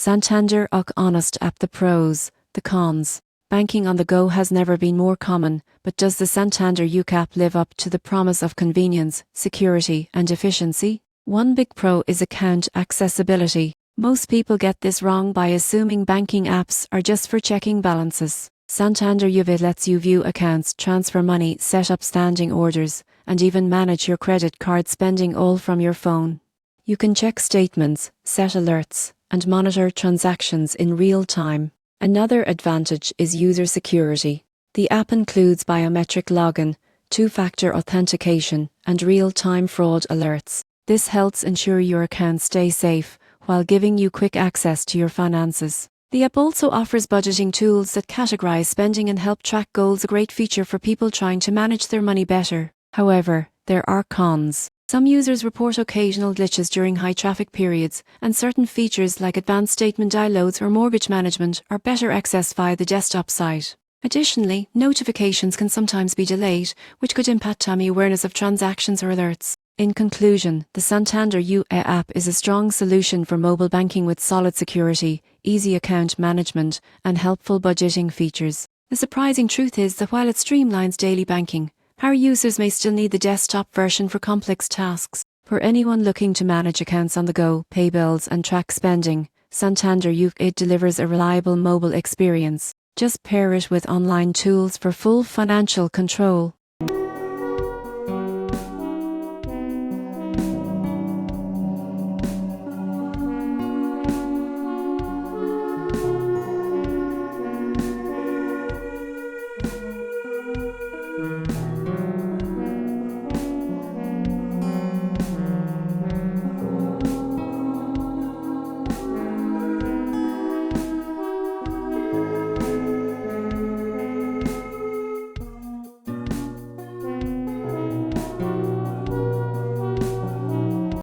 Santander och Honest app. The pros, the cons. Banking on the go has never been more common, but does the Santander UK app live up to the promise of convenience, security, and efficiency? One big pro is account accessibility. Most people get this wrong by assuming banking apps are just for checking balances. Santander UK lets you view accounts, transfer money, set up standing orders, and even manage your credit card spending all from your phone. You can check statements, set alerts, and monitor transactions in real time. Another advantage is user security. The app includes biometric login, two-factor authentication, and real-time fraud alerts. This helps ensure your accounts stay safe while giving you quick access to your finances. The app also offers budgeting tools that categorize spending and help track goals, a great feature for people trying to manage their money better. However, there are cons. Some users report occasional glitches during high traffic periods, and certain features like advanced statement downloads or mortgage management are better accessed via the desktop site. Additionally, notifications can sometimes be delayed, which could impact timely awareness of transactions or alerts. In conclusion, the Santander UK app is a strong solution for mobile banking with solid security, easy account management, and helpful budgeting features. The surprising truth is that while it streamlines daily banking, our users may still need the desktop version for complex tasks. For anyone looking to manage accounts on the go, pay bills, and track spending, Santander UK delivers a reliable mobile experience. Just pair it with online tools for full financial control.